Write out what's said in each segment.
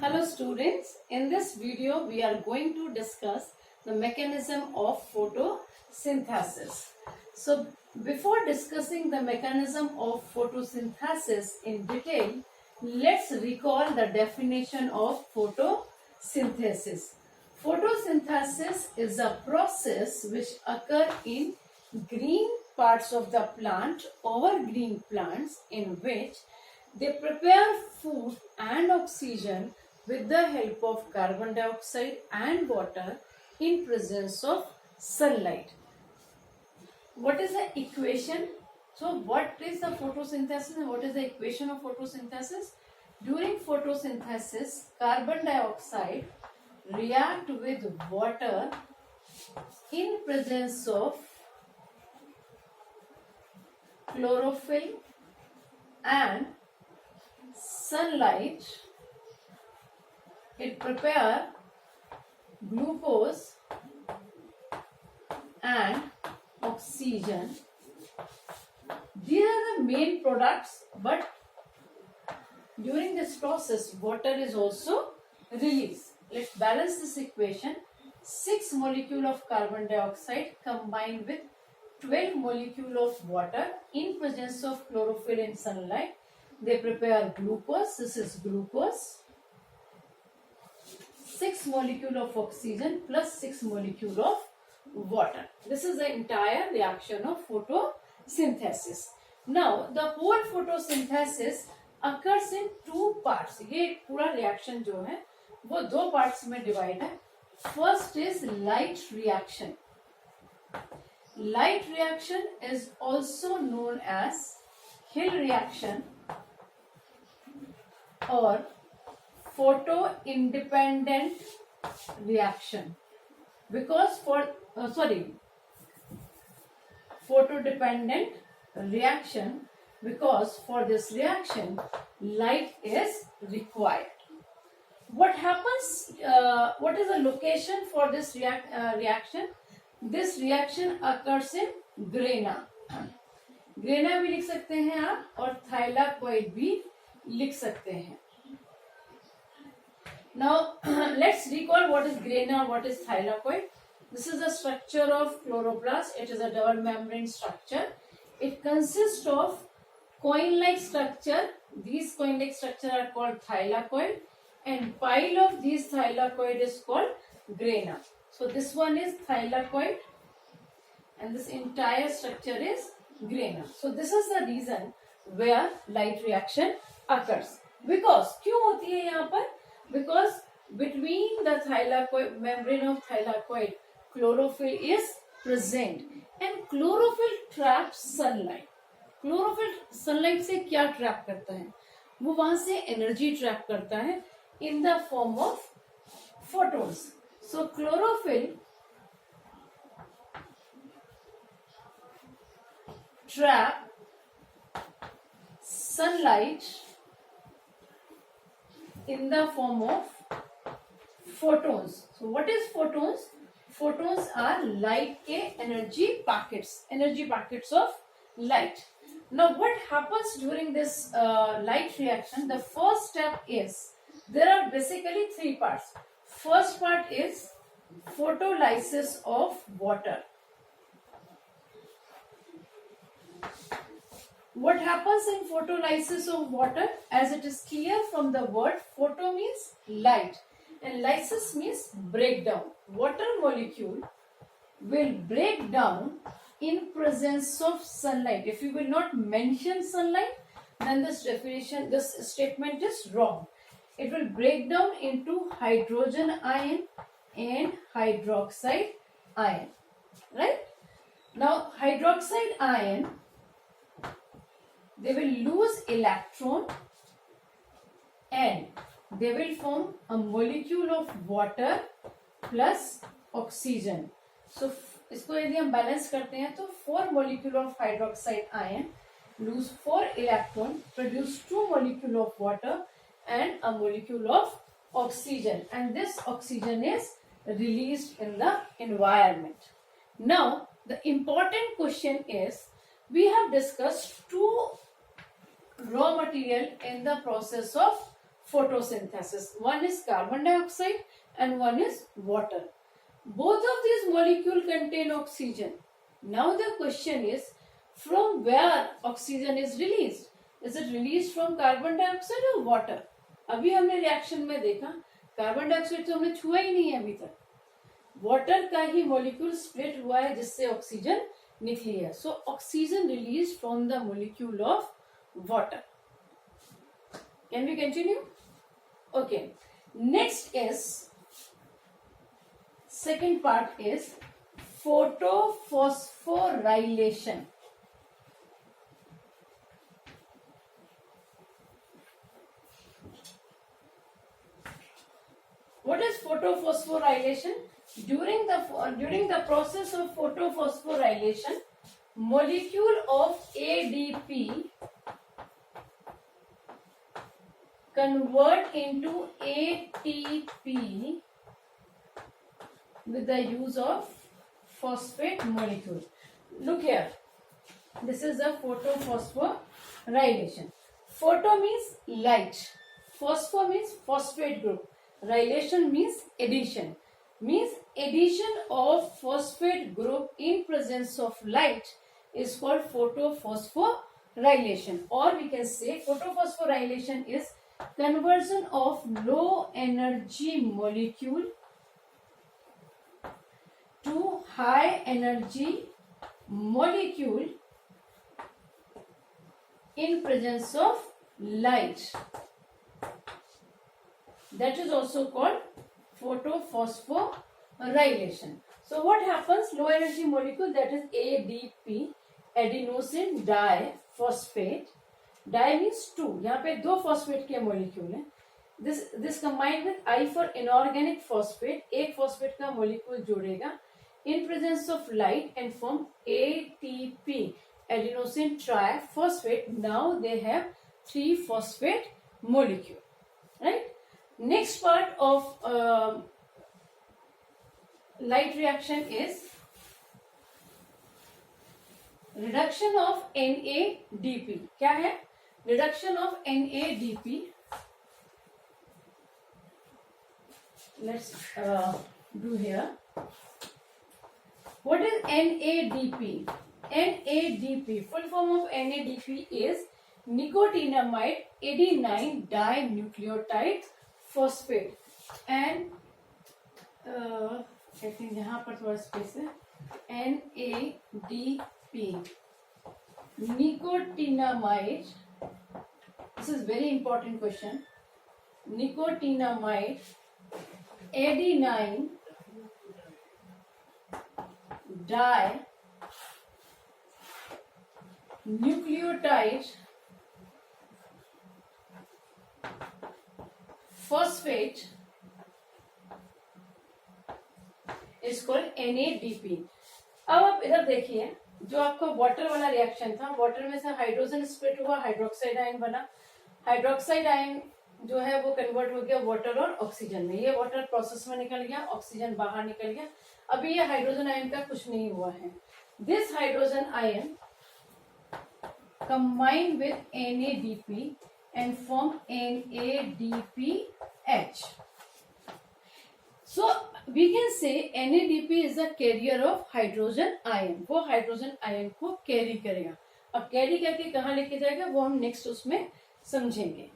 Hello students, in this video we are going to discuss the mechanism of photosynthesis. So before discussing the mechanism of photosynthesis in detail, let's recall the definition of photosynthesis. Photosynthesis is a process which occurs in green parts of the plant or green plants in which they prepare food and oxygen with the help of carbon dioxide and water in presence of sunlight. What is the equation? So what is the photosynthesis and what is the equation of photosynthesis? During photosynthesis, carbon dioxide react with water in presence of chlorophyll and sunlight. It prepare glucose and oxygen. These are the main products, but during this process water is also released. Let's balance this equation. 6 molecule of carbon dioxide combined with 12 molecule of water in presence of chlorophyll and sunlight. They prepare glucose. This is glucose. 6 molecule of oxygen plus 6 molecule of water. This is the entire reaction of photosynthesis. Now the whole photosynthesis occurs in two parts. ये पूरा reaction जो है वो दो parts में divide है. First is light reaction. Light reaction is also known as Hill reaction or photo independent reaction, because photo dependent reaction, because for this reaction light is required. What happens, what is the location for this reaction? This reaction occurs in grana. Grana भी लिख सकते हैं आप और thylakoid भी लिख सकते हैं. Now let's recall what is grana, what is thylakoid. This is the structure of chloroplast. It is a double membrane structure. It consists of coin-like structure. These coin-like structure are called thylakoid, and pile of these thylakoid is called grana. So this one is thylakoid and this entire structure is grana. So this is the reason where light reaction occurs. Because क्यों होती है यहाँ पर? Because between the thylakoid membrane of thylakoid, chlorophyll is present and chlorophyll traps sunlight. Chlorophyll sunlight से क्या trap करता है? वो वहां से energy trap करता है in the form of photons. So chlorophyll trap sunlight in the form of photons. So what is photons? Photons are light के energy packets of light. Now what happens during this light reaction? The first step is, there are basically three parts. First part is photolysis of water. What happens in photolysis of water? As it is clear from the word, photo means light and lysis means breakdown. Water molecule will break down in presence of sunlight. If you will not mention sunlight, then this statement is wrong. It will break down into hydrogen ion and hydroxide ion. Right? Now hydroxide ion, they will lose electron and they will form a molecule of water plus oxygen. So इसको यदि हम balance करते हैं तो 4 molecule of hydroxide ion lose 4 electron, produce 2 molecule of water and a molecule of oxygen, and this oxygen is released in the environment. Now the important question is, we have discussed two raw material in the process of photosynthesis. One is carbon dioxide and one is water. Both of these molecules contain oxygen. Now the question is, from where oxygen is released? Is it released from carbon dioxide or water? अभी हमने reaction में देखा carbon dioxide तो हमने छुआ ही नहीं है अभी तक, वाटर का ही मॉलिक्यूल स्प्लिट हुआ है जिससे ऑक्सीजन निकली है. So oxygen release from the molecule of water. Can we continue? Okay, next is second part is photophosphorylation. What is photophosphorylation? During the process of photophosphorylation, molecule of ADP convert into ATP with the use of phosphate molecule. Look here, this is the photophosphorylation. Photo means light, phosphor means phosphate group, rylation means addition of phosphate group in presence of light is called photophosphorylation. Or we can say photophosphorylation is conversion of low energy molecule to high energy molecule in presence of light. That is also called photophosphorylation. So what happens? Low energy molecule, that is ADP, adenosine diphosphate. Di means two, यहाँ पे दो phosphate के molecule हैं. This combined with I for inorganic phosphate, एक phosphate का molecule जोड़ेगा in presence of light and form ATP, adenosine triphosphate. Now they have 3 phosphate molecule, right? Next part of light reaction is reduction of NADP. क्या है? Reduction of NADP. Let's do here. What is NADP? NADP, full form of NADP is nicotinamide adenine dinucleotide phosphate. And I think यहाँ पर थोड़ा space है. NADP, nicotinamide. This is very important question. Nicotinamide adenine dinucleotide phosphate is called NADP. अब आप इधर देखिए, जो आपका वाटर वाला रिएक्शन था, वाटर में से हाइड्रोजन स्प्लिट हुआ, हाइड्रोक्साइड आयन बना. हाइड्रोक्साइड आयन जो है वो कन्वर्ट हो गया वाटर और ऑक्सीजन में. ये वाटर प्रोसेस में निकल गया, ऑक्सीजन बाहर निकल गया. अभी ये हाइड्रोजन आयन का कुछ नहीं हुआ है. This hydrogen ion combine with NADP and form NADPH. So we can say NADP is a carrier of hydrogen ion. वो हाइड्रोजन आयन को कैरी करेगा. अब कैरी करके कहाँ लेके जाएगा वो हम नेक्स्ट उसमें समझेंगे.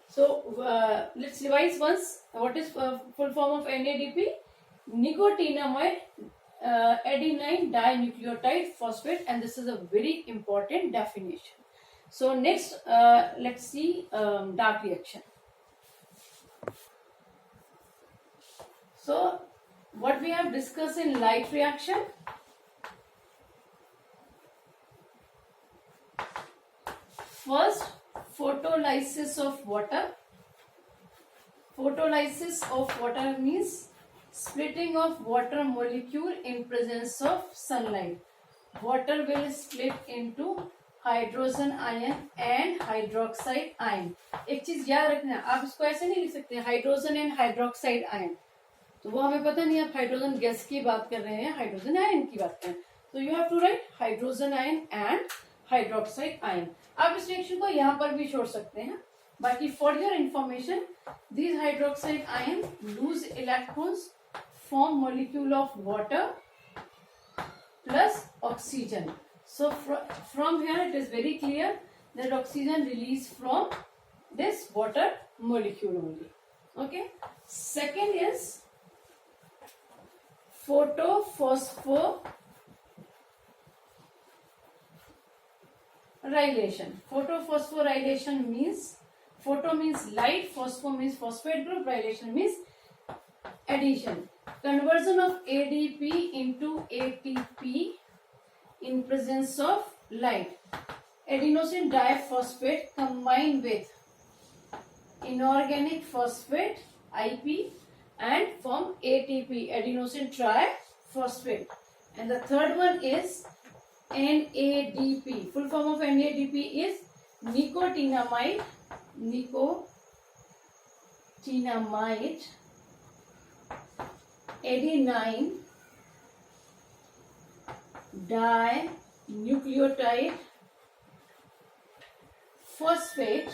So let's revise once. What is full form of NADP? Nicotinamide adenine dinucleotide phosphate, and this is a very important definition. So next let's see dark reaction. So what we have discussed in light reaction, first photolysis of water. Photolysis of water means splitting of water molecule in presence of sunlight. Water will split into hydrogen ion and hydroxide ion. एक चीज याद रखना, आप इसको ऐसे नहीं लिख सकते हाइड्रोजन एंड हाइड्रोक्साइड आयन, तो वो हमें पता नहीं आप हाइड्रोजन गैस की बात कर रहे हैं, हाइड्रोजन आयन की बात कर रहे हैं. तो you have to write hydrogen ion and hydroxide ion. आप इस रिएक्शन को यहाँ पर भी छोड़ सकते हैं। बाकी for your information, these hydroxide ion lose electrons, form molecule of water plus oxygen. So from here it is very clear that oxygen released from this water molecule only. Okay. Second is photophosphorylation. Photophosphorylation means, photo means light, phospho means phosphate group, rylation means addition. Conversion of ADP into ATP in presence of light. Adenosine diphosphate combined with inorganic phosphate IP and form ATP, adenosine triphosphate. And the third one is NADP. Full form of NADP is nicotinamide adenine dinucleotide phosphate.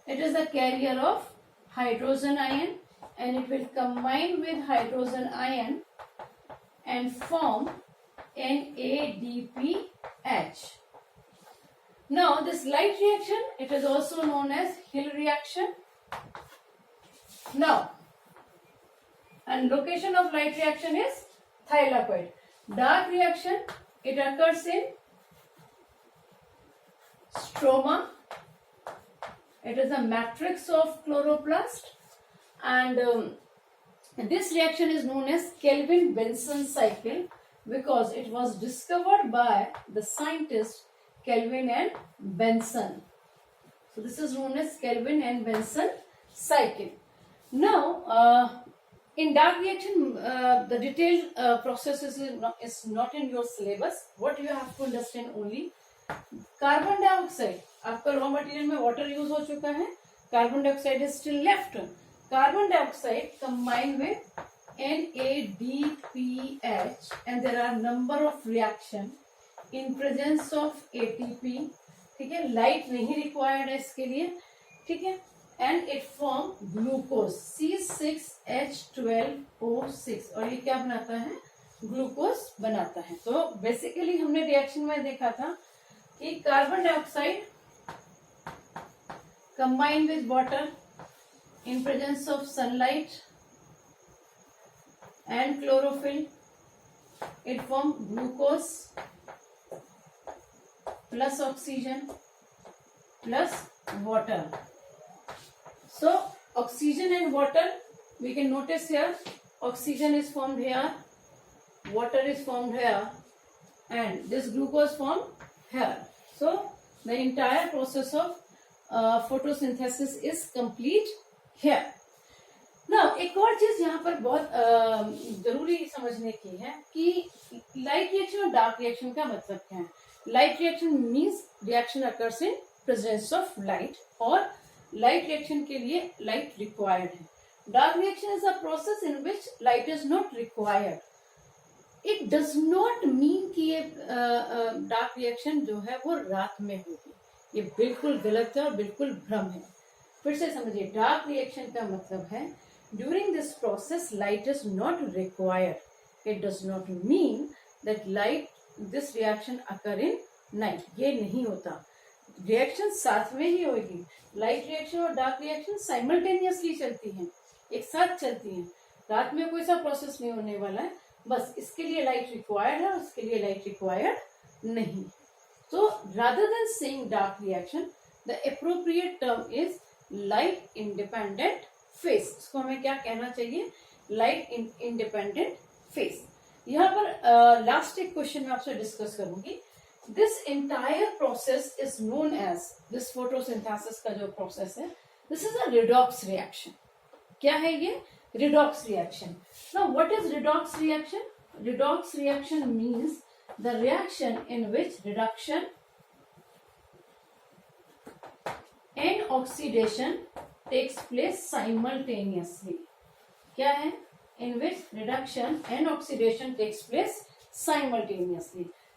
It is the carrier of hydrogen ion and it will combine with hydrogen ion and form NADPH. Now this light reaction, it is also known as Hill reaction. Now, and location of light reaction is thylakoid. Dark reaction, it occurs in stroma. It is a matrix of chloroplast, and this reaction is known as Kelvin-Benson cycle because it was discovered by the scientists Kelvin and Benson. So this is known as Kelvin and Benson cycle. Now, in dark reaction, the detailed process is not in your syllabus. What you have to understand only, carbon dioxide, आपका raw material में water use हो चुका है, carbon dioxide is still left. Carbon dioxide combine with NADPH and there are number of reaction in presence of ATP. ठीक है, light नहीं required है इसके लिए. ठीक है, and it form glucose C6H12O6 और ये क्या बनाता है, ग्लूकोज बनाता है. तो बेसिकली हमने रिएक्शन में देखा था कि carbon dioxide combined with water in presence of sunlight and chlorophyll, it forms glucose plus oxygen plus water. So oxygen and water, we can notice here, oxygen is formed here, water is formed here, and this glucose formed here. So the entire process of photosynthesis is complete here. Now एक और चीज यहाँ पर बहुत जरूरी समझने की है कि लाइट रिएक्शन और डार्क रिएक्शन का मतलब क्या है. Light reaction means reaction occurs in presence of light और लाइट रिएक्शन के लिए लाइट रिक्वायर्ड है. Dark reaction is a process in which light is not required. It does not mean कि ये डार्क रिएक्शन जो है वो रात में होगी. ये बिल्कुल गलत है और बिल्कुल भ्रम है. फिर से समझिए, डार्क रिएक्शन का मतलब है during this process light is not required. It does not mean that light this reaction occur in night. ये नहीं होता. रिएक्शन साथ में ही होगी. लाइट रिएक्शन और डार्क रिएक्शन साइमल्टेनियसली चलती हैं, एक साथ चलती हैं. रात में कोई सा प्रोसेस नहीं होने वाला है. बस इसके लिए लाइट रिक्वायर्ड है, उसके लिए लाइट रिक्वायर्ड नहीं. So rather than saying dark reaction, the appropriate term is light independent phase. इसको हमें क्या कहना चाहिए, light independent phase. यहाँ पर लास्ट एक क्वेश्चन मैं आपसे डिस्कस करूंगी. This entire process is known as, this photosynthesis का जो प्रोसेस है, this is a redox reaction. क्या है ये, redox reaction. Now what is redox reaction? Redox reaction means the reaction in which reduction and oxidation takes place simultaneously. क्या है, in which reduction and oxidation takes place simultaneously.